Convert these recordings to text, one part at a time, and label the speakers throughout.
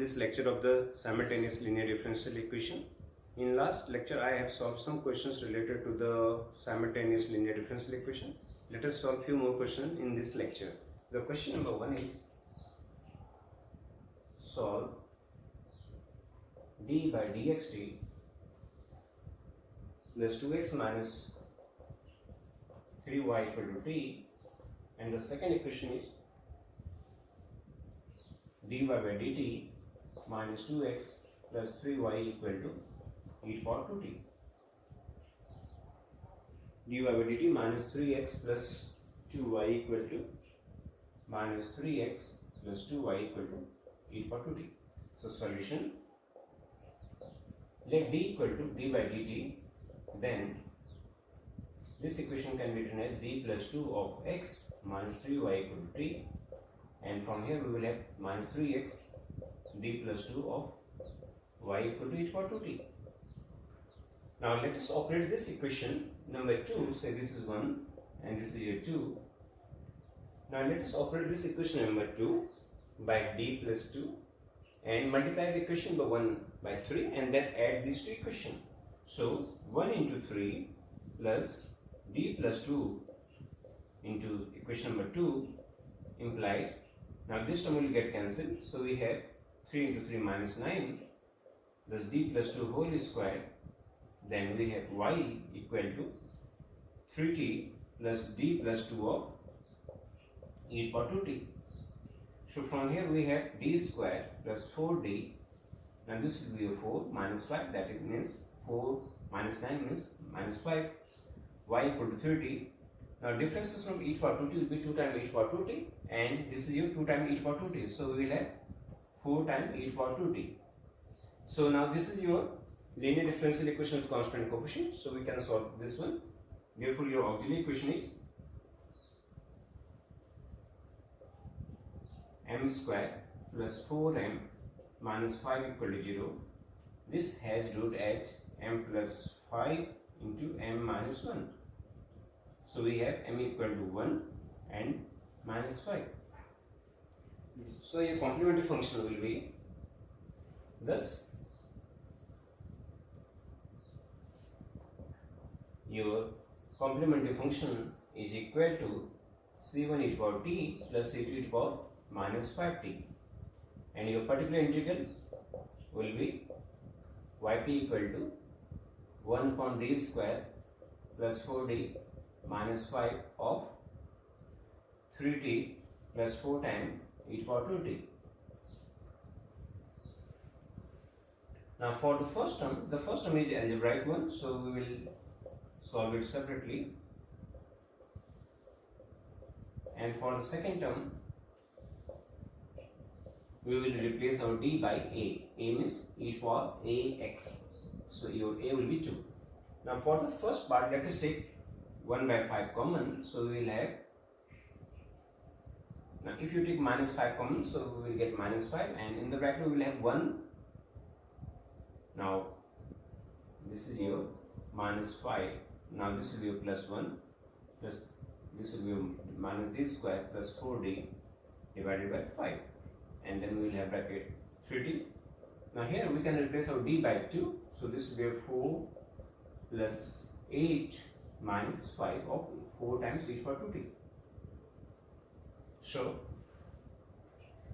Speaker 1: this lecture of the simultaneous linear differential equation. In last lecture I have solved some questions related to the simultaneous linear differential equation. Let us solve few more questions in this lecture. The question number 1 is solve d by dxt plus 2x minus 3y equal to t, and the second equation is dy by dt minus 2x plus 3y equal to e to power 2t. dy by dt minus 3x plus 2y equal to minus 3x plus 2y equal to e to power 2t. So solution, let d equal to d by dt, then this equation can be written as d plus 2 of x minus 3y equal to t, and from here we will have minus 3x d plus 2 of y equal to e to power 2t. Now let us operate this equation number 2, say this is 1 and this is your 2. Now let us operate this equation number 2 by d plus 2 and multiply the equation number 1 by 3 and then add these two equations. So 1 into 3 plus d plus 2 into equation number 2 implies, now this term will get cancelled, so we have 3 into 3 minus 9 plus d plus 2 whole square, then we have y equal to 3t plus d plus 2 of e to power 2t. So from here we have d square plus 4d, and this will be a 4 minus 5, that is means 4 minus 9 means minus 5, y equal to 3t. Now differences from e to power 2t will be 2 times e to power 2t, and this is your 2 times e to power 2t, so we will have 4 times e to power 2t. So now this is your linear differential equation with constant coefficient, so we can solve this one. Therefore your auxiliary equation is m square plus 4m minus 5 equal to 0. This has root as m plus 5 into m minus 1. So we have m equal to 1 and minus 5. So your complementary function will be thus, your complementary function is equal to c1 e to power t plus c2 e to power minus 5t, and your particular integral will be yp equal to 1 upon d square plus 4d minus 5 of 3t plus 4 times e to power 2t. Now for the first term is algebraic one, so we will solve it separately, and for the second term we will replace our d by a. A means e to power ax, so your a will be 2. Now for the first part, let us take 1 by 5 common, so we will have, now if you take minus 5 common, so we will get minus 5, and in the bracket we will have 1. Now this is your minus 5, now this will be your plus 1, plus this will be your minus d square plus 4d divided by 5, and then we will have bracket 3t. Now here we can replace our d by 2, so this will be a 4 plus 8 minus 5 of 4 times e to power 2t. So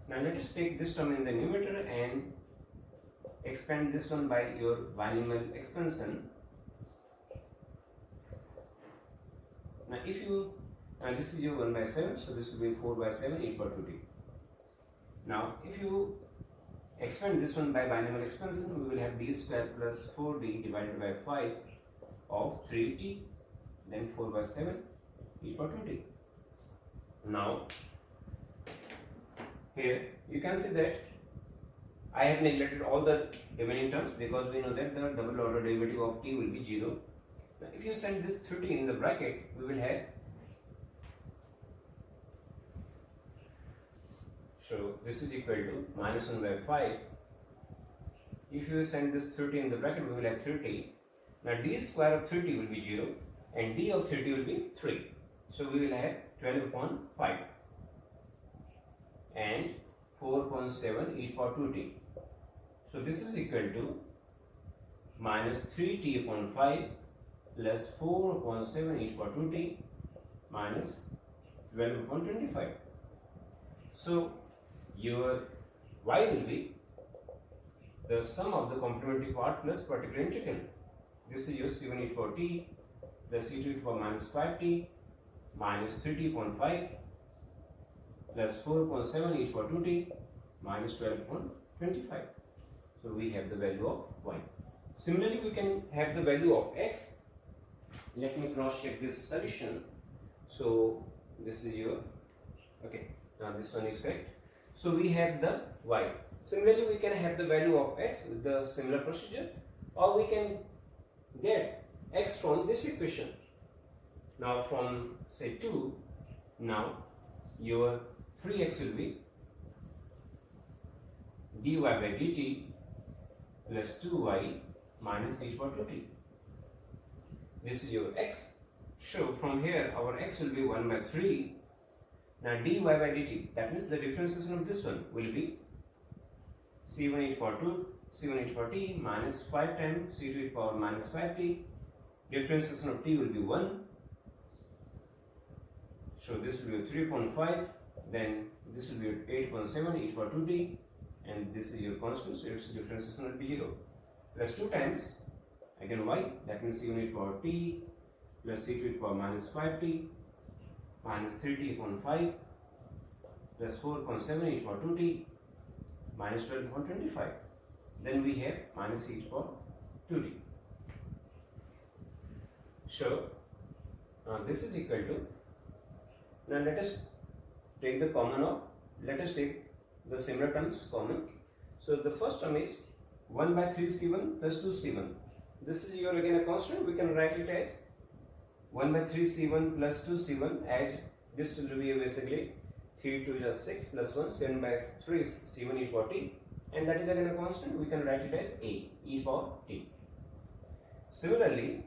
Speaker 1: now let us take this term in the numerator and expand this one by your binomial expansion. Now if you, now this is your 1 by 7, so this will be 4 by 7 e to power 2t. Now if you expand this one by binomial expansion, we will have d square plus 4d divided by 5 of 3t, then 4 by 7 e to power 2t. Now here you can see that I have neglected all the remaining terms because we know that the double order derivative of t will be 0. Now if you send this 3t in the bracket, we will have, so this is equal to minus 1 by 5. If you send this 3t in the bracket, we will have 3t. Now d square of 3t will be 0 and d of 3t will be 3. So we will have 12 upon 5 and 4.7 e to power 2t. So this is equal to minus 3t upon 5 plus 4 upon 7 e to the power 2t minus 12 upon 25. So your y will be the sum of the complementary part plus particular integral. This is your c1 e to the power t plus c2 e to the power minus 5t minus 3t upon 5 plus 4 upon 7 e to the power 2t minus 12 upon 25. So we have the value of y. Similarly, we can have the value of x. Let me cross check this solution. So this is your, okay, now this one is correct. So we have the y. Similarly, we can have the value of x with the similar procedure, or we can get x from this equation. Now from say 2, now your 3x will be dy by dt plus 2y minus e to the power 2t. This is your x. So from here our x will be 1 by 3. Now dy by dt, that means the differentiation of this one will be c1 e to the power 2, c1 e to the power t minus 5 times c2 e to the power minus 5t. Differentiation of t will be 1. So this will be 3.5. Then this will be 8.7 e to the power 2t, and this is your constant, so its differentiation will be 0. Plus 2 times again y, that means c1 e to the power t plus c2 e to the power minus 5t minus 3t upon 5 plus 4 upon 7 e to the power 2t minus 12 upon 25. Then we have minus e to the power 2t. So this is equal to, now let us take the common of, let us take the similar terms common. So the first term is 1 by 3 c1 plus 2 c1. This is your again a constant. We can write it as 1 by 3 c1 plus 2 c1, as this will be basically 3 2 is 6 plus 1, 7 by 3 c1 e to the power t, and that is again a constant. We can write it as a e to the power t. Similarly,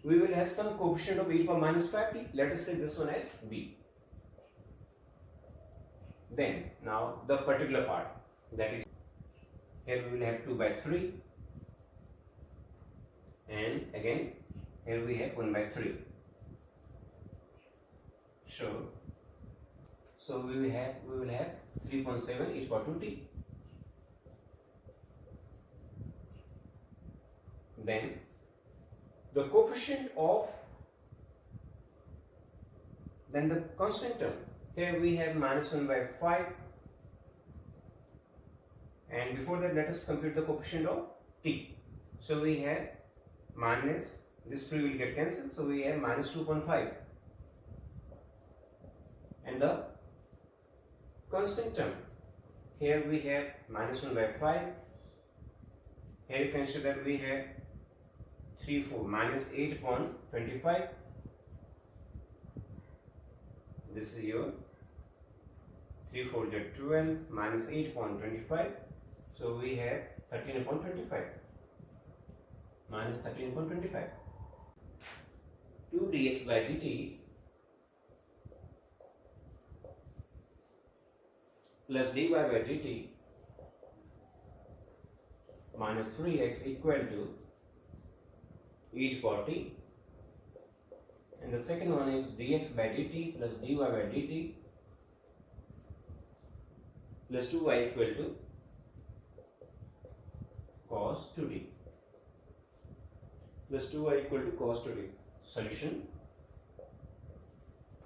Speaker 1: we will have some coefficient of e to the power minus 5t. Let us say this one as b. Then now the particular part, that is, here we will have 2 by 3, and again here we have 1 by 3. So we will have 3.7 e to the power 2t. Then the coefficient of, then the constant term, here we have minus 1 by 5, and before that let us compute the coefficient of t. So we have minus, this 3 will get cancelled, so we have minus 2.5, and the constant term, here we have minus 1 by 5, here you can see that we have 3 4 minus 8 upon 25. This is your 3 4 is 12 minus 8 upon 25. So we have 13 upon 25 minus 13 upon 25. 2 dx by dt plus dy by dt minus 3x equal to e to the power t, and the second one is dx by dt plus dy by dt plus 2y equal to cos 2t plus 2y equal to cos 2t. Solution.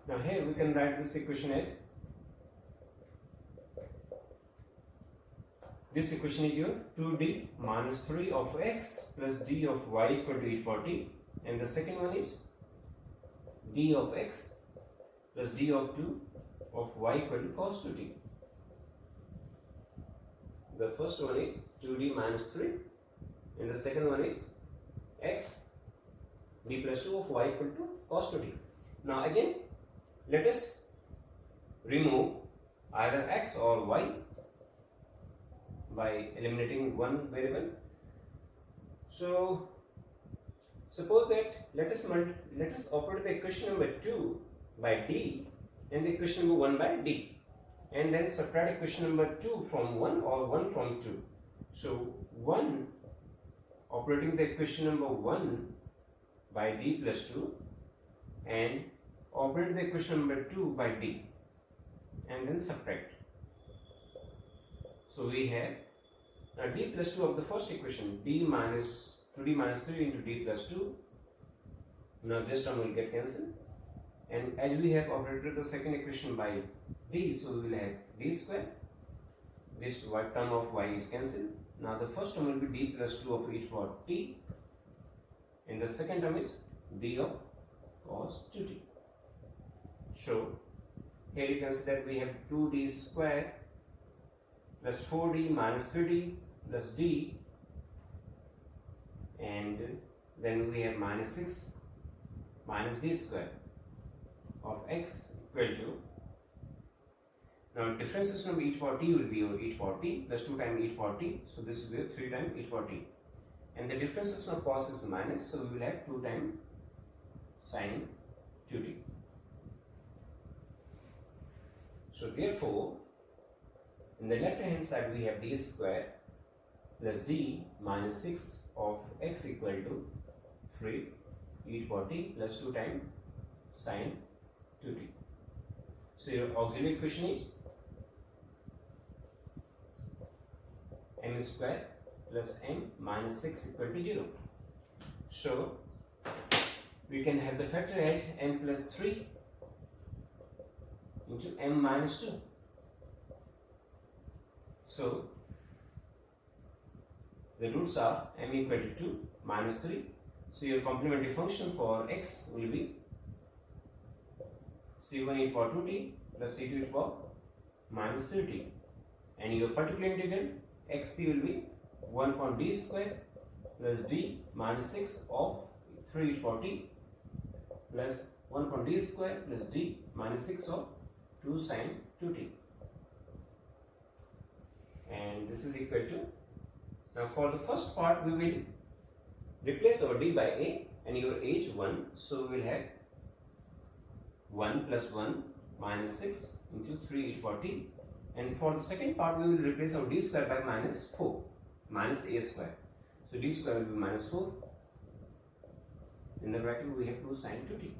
Speaker 1: Now here we can write this equation as, this equation is your 2d minus 3 of x plus d of y equal to e to the power t, and the second one is d of x plus d of 2 of y equal to cos 2t. The first one is 2d minus 3, and the second one is x d plus 2 of y equal to cos 2t. Now again let us remove either x or y by eliminating one variable. So suppose that let us operate the equation number 2 by d and the equation number 1 by d, and then subtract equation number 2 from 1 or 1 from 2. So 1 operating the equation number 1 by d plus 2 and operate the equation number 2 by d and then subtract. So we have now d plus 2 of the first equation, d minus 2d minus 3 into d plus 2. Now this term will get cancelled, and as we have operated the second equation by d, so we will have d square. This term of y is cancelled. Now the first term will be d plus 2 of e for t, and the second term is d of cos 2t. So here you can see that we have 2d square plus 4d minus 3d plus d, and then we have minus 6 minus d square of x equal to, now differentiation of e for t will be e for t plus 2 times e for t, so this will be 3 times e for t, and the differentiation of cos is minus, so we will have 2 times sin 2t. So therefore in the left hand side we have d square plus d minus 6 of x equal to 3 e for t plus 2 times sin 2t. So your auxiliary equation is m square plus m minus 6 equal to 0. So we can have the factor as m plus 3 into m minus 2. So the roots are m equal to 2 minus 3. So your complementary function for x will be c1 e for 2t plus c2 e for minus 3t, and your particular integral xp will be 1 upon d square plus d minus 6 of 3 e for t plus 1 upon d square plus d minus 6 of 2 sin 2t, and this is equal to, now for the first part we will replace our d by a and your a is 1, so we will have 1 plus 1 minus 6 into 3 e for t, and for the second part we will replace our d square by minus 4 minus a square, so d square will be minus 4, in the bracket we have 2 sin 2t.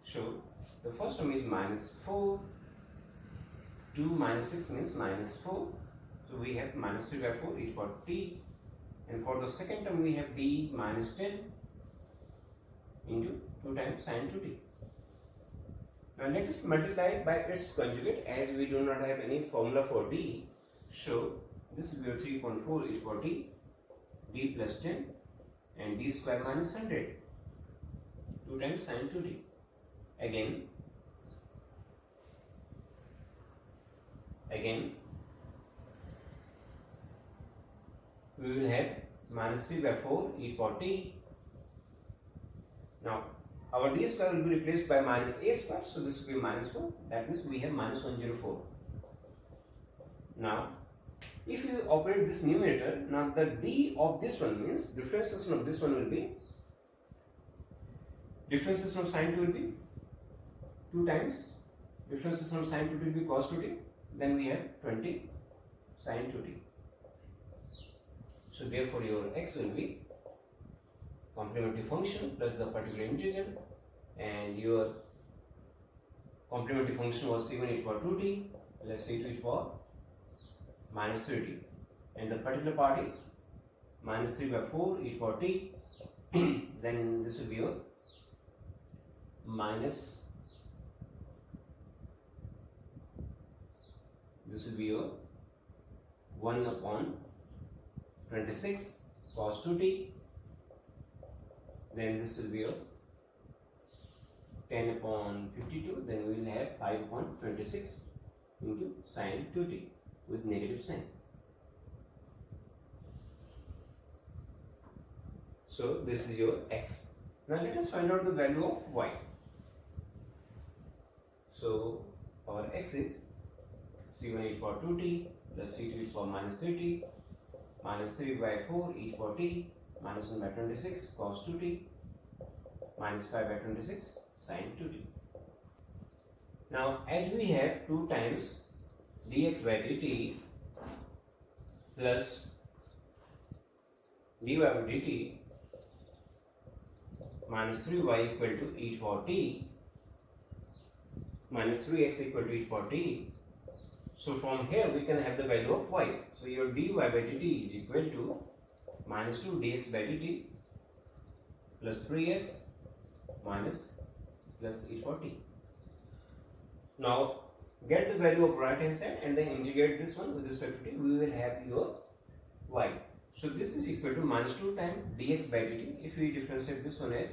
Speaker 1: So the first term is minus 4, 2 minus 6 means minus 4, so we have minus 3 by 4 e for t, and for the second term we have d minus 10 into 2 times sin 2t. Now let us multiply it by its conjugate, as we do not have any formula for d, so this will be 3.4 e for t, d plus 10 and d square minus 100, 2 times sin 2t. Again we will have minus 3 by 4 e for t. Now our d square will be replaced by minus a square, so this will be minus 4, that means we have minus 104. Now if you operate this numerator, now the d of this one means differentiation of this one will be, differentiation of sin 2 will be 2 times differentiation of sin 2 will be cos 2t, then we have 20 sin 2t. So therefore your x will be complementary function plus the particular integral, and your complementary function was c1 e for 2t plus c2 e for minus 3t, and the particular part is minus 3 by 4 e for t, then this will be your minus, this will be your 1 upon 26 cos 2t, then this will be your 10 upon 52, then we will have 5 upon 26 into sin 2t with negative sign. So this is your x. Now let us find out the value of y. So our x is c1 e for 2t plus c2 e for minus 3t minus 3 by 4 e for t minus 1 by 26 cos 2t minus 5 by 26 sin 2t. Now as we have 2 times dx by dt plus dy by dt minus 3y equal to e for t minus 3x equal to e for t. So from here we can have the value of y. So your dy by dt is equal to minus 2 dx by dt plus 3x minus plus e for t. Now get the value of right hand side and then integrate this one with respect to t. We will have your y. So this is equal to minus 2 times dx by dt. If we differentiate this one as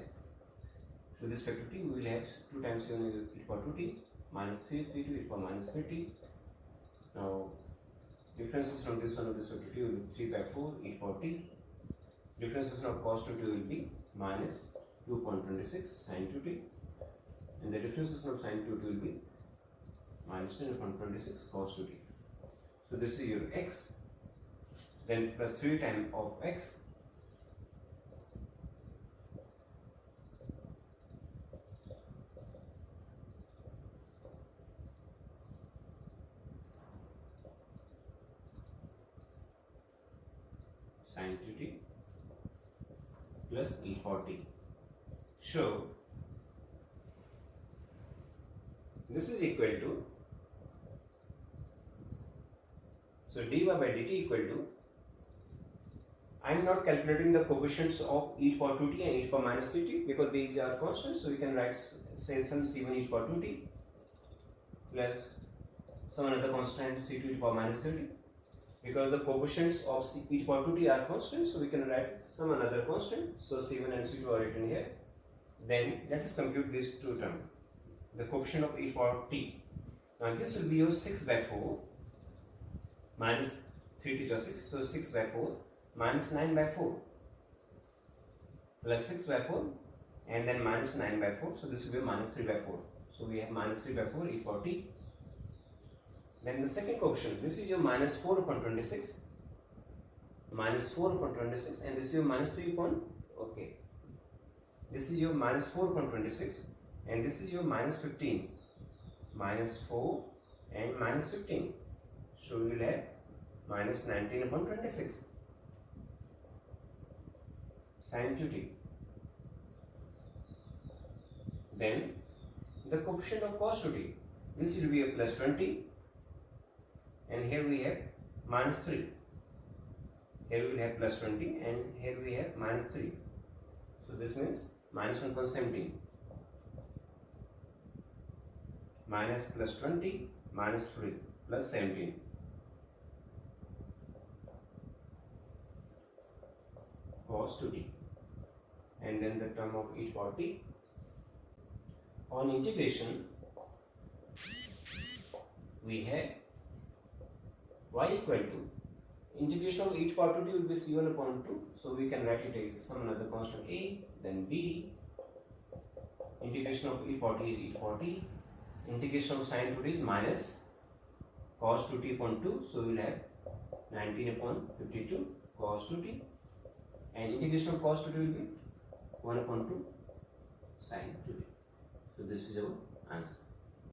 Speaker 1: with respect to t, we will have 2 times c1 is equal to t minus 3c2 is equal to minus 3t. Now differences from this one with respect to t will be 3 by 4 e for t. Differences of cos 2t will be minus 2.26 sin 2t, and the differences of sin 2t will be minus 10.26 cos 2t. So this is your x, then plus 3 times of x sin 2t plus e for t. So this is equal to, so dy by dt equal to, I am not calculating the coefficients of e for 2t and e for minus 3t because these are constants, so we can write say some c1 e for 2t plus some another constant c2 e for minus 3t. Because the coefficients of e for 2t are constants, so we can write some another constant. So c1 and c2 are written here. Then let us compute these two terms. The coefficient of e for t. Now this will be your 6 by 4 minus 3t to 6. So 6 by 4 minus 9 by 4 plus 6 by 4 and then minus 9 by 4. So this will be minus 3 by 4. So we have minus 3 by 4 e for t. Then the second coefficient, this is your minus 4 upon 26, minus 4 upon 26, and this is your minus 3 upon, okay, this is your minus 4 upon 26, and this is your minus 15, minus 4 and minus 15. So we will have minus 19 upon 26 sin 2t. Then the coefficient of cos 2t, this will be a plus 20. And here we have minus 3. Here we will have plus 20 and here we have minus 3. So this means minus 1.17. Minus plus 20 minus 3 plus 17. Cos 2t. And then the term of e for t. On integration, we have y equal to integration of e for 2t will be c1 upon 2. So we can write it as some another constant a, then b. Integration of e for t is e for t. Integration of sin 2t is minus cos 2t upon 2. So we will have 19 upon 52 cos 2t. And integration of cos 2t will be 1 upon 2 sin 2t. So this is our answer.